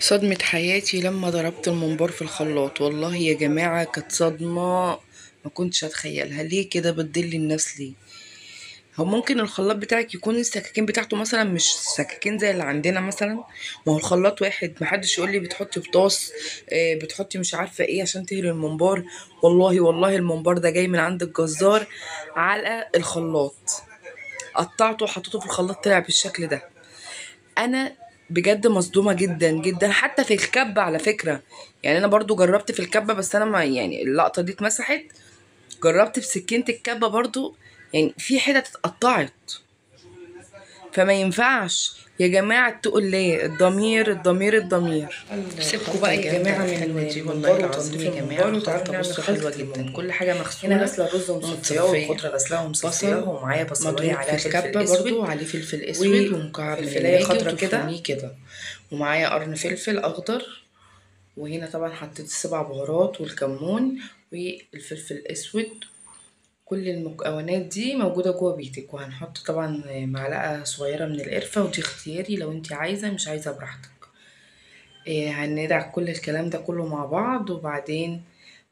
صدمة حياتي لما ضربت الممبار في الخلاط، والله يا جماعة كانت صدمة ما كنتش اتخيلها. ليه كده بتدلي الناس ليه؟ هو ممكن الخلاط بتاعك يكون السكاكين بتاعته مثلا مش سكاكين زي اللي عندنا مثلا. ما هو الخلاط واحد، محدش يقول لي بتحطي بطاس، بتحطي مش عارفة ايه عشان تهري الممبار. والله والله الممبار ده جاي من عند الجزار على الخلاط، قطعته وحطيته في الخلاط طلع بالشكل ده. انا بجد مصدومه جدا جدا، حتى في الكبه على فكره. يعني انا برضو جربت في الكبه، بس انا ما يعني اللقطه دي اتمسحت. جربت في سكينه الكبه برضو، يعني في حتت اتقطعت. فما ينفعش يا جماعه تقول ليه الضمير الضمير الضمير. سيبكوا بقى يا جماعه من دي والله الممبار العظيم وتنظيف يا جماعة الممبار، وتعالوا الخلطة نعمل بصوا حلوة خلطه جدا. الممبار. كل حاجه هنا مغسوله غسلة الرز ومصفياه ومتصفيه، والخضرة غسلاها ومصفياها بصل ومعايا بصلاية مضروب في عليها فلفل الكبه برضو اسود وعليه فلفل اسود ومكعب من وفلفلاية الماجي خضرة كده، وتفرميه كده. ومعايا قرن فلفل اخضر. وهنا طبعا حطيت السبع بهارات والكمون والفلفل الاسود. كل المكونات دي موجودة جوه بيتك. وهنحط طبعا معلقة صغيرة من القرفة، ودي اختياري، لو انت عايزة مش عايزة براحتك. هندعك كل الكلام ده كله مع بعض، وبعدين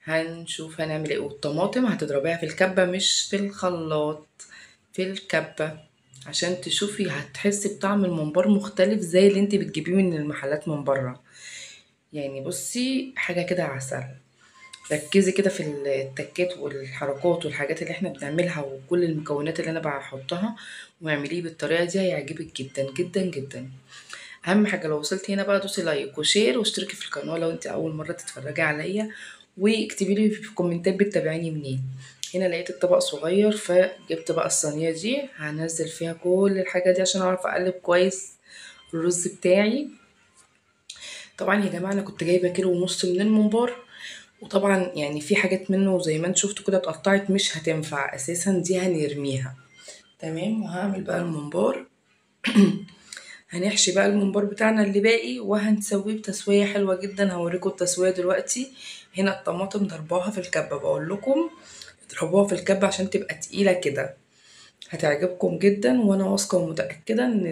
هنشوف هنعمل ايه. والطماطم هتضربيها في الكبة مش في الخلاط، في الكبة، عشان تشوفي هتحسي بطعم الممبار مختلف زي اللي انت بتجيبيه من المحلات من بره. يعني بصي حاجة كده عسل. ركزي كده في التكات والحركات والحاجات اللي احنا بنعملها وكل المكونات اللي انا بحطها، واعمليه بالطريقة دي هيعجبك جدا جدا جدا. اهم حاجة لو وصلتي هنا بقى دوسي لايك وشير واشتركي في القناة لو انت اول مرة تتفرجي عليا، واكتبي لي في الكومنتات بتتابعيني منين. هنا لقيت الطبق صغير، فجبت بقى الصينية دي هنزل فيها كل الحاجة دي عشان اعرف اقلب كويس الرز بتاعي. طبعا يا جماعة انا كنت جايبة كيلو ونص من الممبار، وطبعا يعني في حاجات منه زي ما انت شفتوا كده اتقطعت مش هتنفع اساسا، دي هنرميها. تمام. وهعمل بقى الممبار. هنحشي بقى الممبار بتاعنا اللي باقي وهنسويه بتسوية حلوة جدا، هوريكم التسوية دلوقتي. هنا الطماطم ضرباها في الكبة، بقول لكم اضربوها في الكبة عشان تبقى تقيلة كده. هتعجبكم جدا، وانا واثقة ومتأكدة ان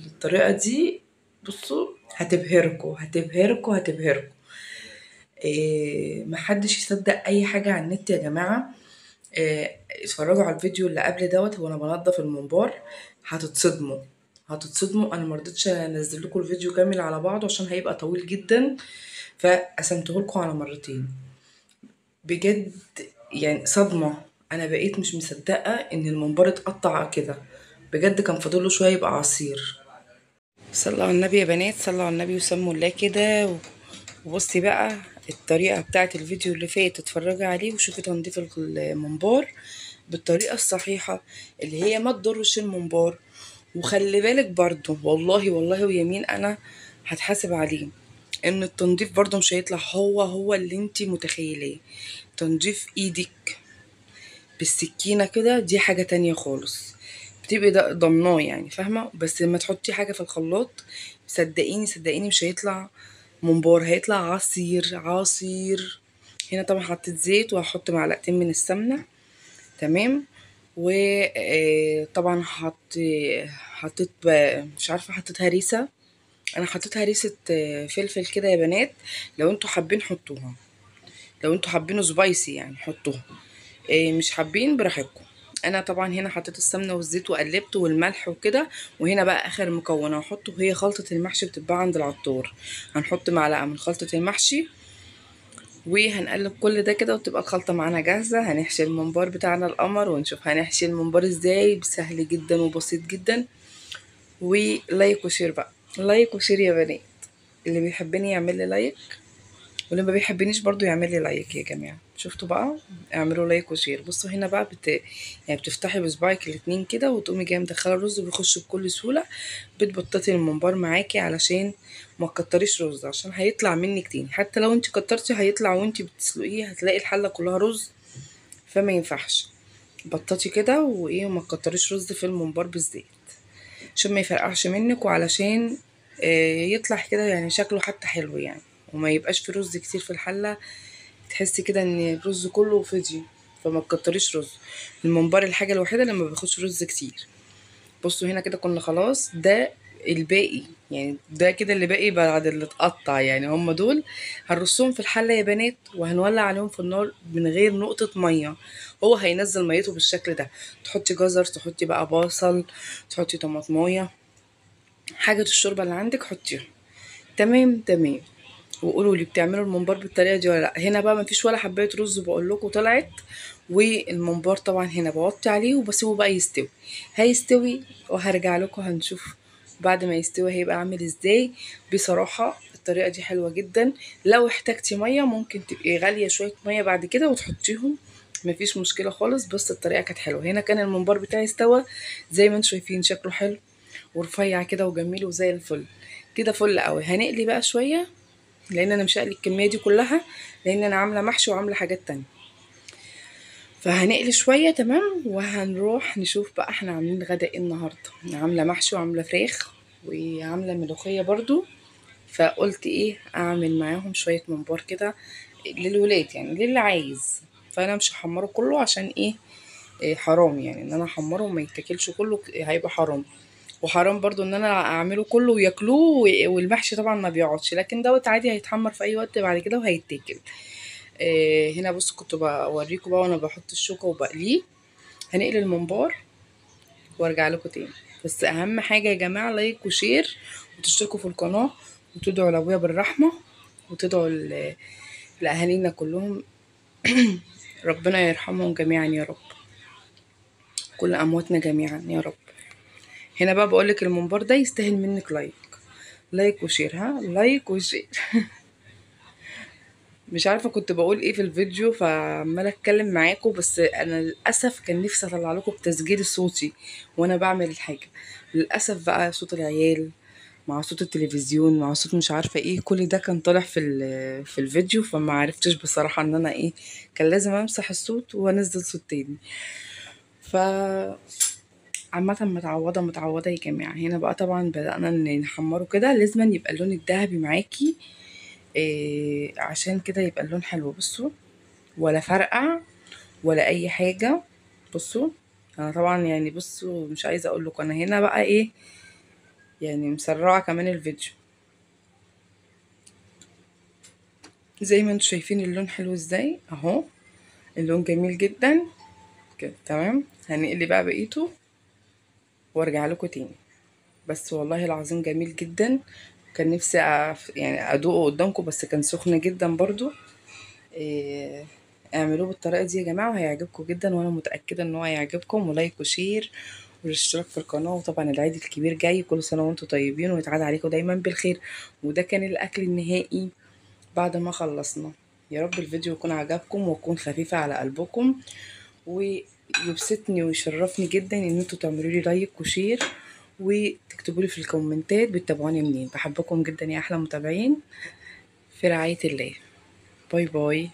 الطريقة دي بصوا هتبهركم هتبهركم هتبهركم. محدش يصدق اي حاجة على النت يا جماعة. اتفرجوا على الفيديو اللي قبل دوت وانا بنضف الممبار، هتتصدموا هتتصدموا. انا مرضتش انزل لكم الفيديو كامل على بعضه عشان هيبقى طويل جدا، فقسمته لكم على مرتين. بجد يعني صدمة. انا بقيت مش مصدقة ان الممبار اتقطع كده. بجد كان فاضله شوية يبقى عصير. صلوا على النبي يا بنات، صلوا على النبي وسموا الله كده وبصي بقى الطريقة بتاعت الفيديو اللي فات اتفرجي عليه وشوفي تنظيف الممبار بالطريقة الصحيحة اللي هي ما تضرش الممبار. وخلي بالك برضو والله والله ويمين انا هتحاسب عليه، ان التنظيف برضو مش هيطلع هو اللي انتي متخيلاه. تنظيف ايدك بالسكينة كده دي حاجة تانية خالص، بتبقي ضمناه يعني فاهمة. بس لما تحطي حاجة في الخلاط صدقيني صدقيني مش هيطلع ممبار، هيطلع عصير عصير. هنا طبعا حطيت زيت وهحط معلقتين من السمنة. تمام. وطبعا حطيت مش عارفة حطيت هريسة. انا حطيت هريسة فلفل كده يا بنات، لو انتوا حابين حطوها، لو انتوا حابينه سبايسي يعني حطوها، مش حابين براحتكم. انا طبعا هنا حطيت السمنه والزيت وقلبت والملح وكده. وهنا بقى اخر مكون هحطه هي خلطه المحشي، بتتباع عند العطار. هنحط معلقه من خلطه المحشي وهنقلب كل ده كده وتبقى الخلطه معانا جاهزه. هنحشي الممبار بتاعنا القمر ونشوف هنحشي الممبار ازاي، سهل جدا وبسيط جدا. ولايك وشير بقى، لايك وشير يا بنات. اللي بيحبني يعمل لي لايك، واللي ما بيحبنيش برضو يعمل لي لايك يا جماعه. شفتوا بقى؟ اعملوا لايك وشير. بصوا هنا بقى يعني بتفتحي بصباعك الاتنين كده وتقومي جايه مدخله الرز بيخش بكل سهوله. بتبططي الممبار معاكي علشان ما تكتريش رز، عشان هيطلع منك تاني. حتى لو انت كترتي هيطلع وانت بتسلقيه هتلاقي الحله كلها رز، فما ينفعش. بططي كده وايه وما تكتريش رز في الممبار بالذات عشان ما يفرقعش منك، وعلشان يطلع كده يعني شكله حتى حلو يعني، وما يبقاش في رز كتير في الحله، تحسي كده ان الرز كله فضي. فما تكتريش رز. الممبار الحاجه الوحيده اللي ما بياخدش رز كتير. بصوا هنا كده كنا خلاص ده الباقي يعني ده كده اللي باقي بعد اللي اتقطع، يعني هم دول هنرصهم في الحلة يا بنات، وهنولع عليهم في النار من غير نقطة مية. هو هينزل ميته بالشكل ده. تحطي جزر، تحطي بقى بصل، تحطي طماطمايه، حاجة الشوربة اللي عندك حطيها. تمام تمام. وقولوا لي بتعملوا الممبار بالطريقة دي ولا لا. هنا بقى مفيش ولا حباية رز بقول لكم طلعت. والممبار طبعا هنا بوطي عليه وبسيبه بقى يستوي. هيستوي وهرجع لكم هنشوف بعد ما يستوي هيبقى عامل ازاي. بصراحة الطريقة دي حلوة جدا. لو احتاجتي مية ممكن تبقي غالية شوية مية بعد كده وتحطيهم، مفيش مشكلة خالص. بس الطريقة كانت حلوة. هنا كان الممبار بتاعي استوى زي ما انتم شايفين، شكله حلو ورفيع كده وجميل وزي الفل. كده فل قوي. هنقلي بقى شوية لان انا مش هقلي الكميه دي كلها، لان انا عامله محشي وعامله حاجات تانية. فهنقلي شويه تمام، وهنروح نشوف بقى احنا عاملين غدا ايه النهارده. أنا عامله محشي وعامله فراخ وعامله ملوخيه برضو. فقلت ايه اعمل معاهم شويه ممبار كده للولاد، يعني للي عايز. فانا مش هحمره كله عشان ايه، حرام يعني ان انا احمره وما يتاكلش كله، هيبقى حرام. وحرام برضو ان انا اعمله كله وياكلوه والمحشي طبعا ما بيقعدش، لكن دوت عادي هيتحمر في اي وقت بعد كده وهيتاكل. هنا بص كنت بوريكم بقى وانا بحط الشوكه وبقليه. هنقلي الممبار وارجع لكم تاني. بس اهم حاجه يا جماعه لايك وشير وتشتركوا في القناه وتدعوا لابويا بالرحمه وتدعوا لاهالينا كلهم. ربنا يرحمهم جميعا يا رب، كل امواتنا جميعا يا رب. هنا بقى بقولك الممبار ده يستاهل منك لايك. لايك وشير، ها، لايك وشير. مش عارفه كنت بقول ايه في الفيديو فعماله اتكلم معاكم، بس انا للاسف كان نفسي اطلع لكم بتسجيل صوتي وانا بعمل الحاجه. للاسف بقى صوت العيال مع صوت التلفزيون مع صوت مش عارفه ايه، كل ده كان طالع في الفيديو، فما عرفتش بصراحه ان انا ايه، كان لازم امسح الصوت وانزل صوت تاني. ف عامة متعوضة متعوضة يا جماعة. هنا بقى طبعا بدأنا نحمره كده، لازم يبقى اللون الذهبي معاكي. عشان كده يبقى اللون حلو. بصوا، ولا فرقع ولا اي حاجة. بصوا انا طبعا يعني بصوا مش عايزة اقول لكم انا هنا بقى ايه، يعني مسرعة كمان الفيديو. زي ما انتوا شايفين اللون حلو ازاي اهو، اللون جميل جدا كده. تمام، هنقلي بقى بقيته وارجع لكم تاني. بس والله العظيم جميل جدا. كان نفسي يعني ادوقه قدامكم بس كان سخن جدا برضو. إيه، اعملوه بالطريقه دي يا جماعه وهيعجبكم جدا، وانا متاكده ان هو هيعجبكم. ولايك وشير والاشتراك في القناه. وطبعا العيد الكبير جاي، كل سنه وانتم طيبين ويتعاد عليكم دايما بالخير. وده كان الاكل النهائي بعد ما خلصنا. يا رب الفيديو يكون عجبكم ويكون خفيف على قلبكم، ويبسطني ويشرفني جدا ان انتوا تعملوا لي لايك وشير وتكتبوا لي في الكومنتات بتتابعوني منين. بحبكم جدا يا احلى متابعين، في رعاية الله. باي باي.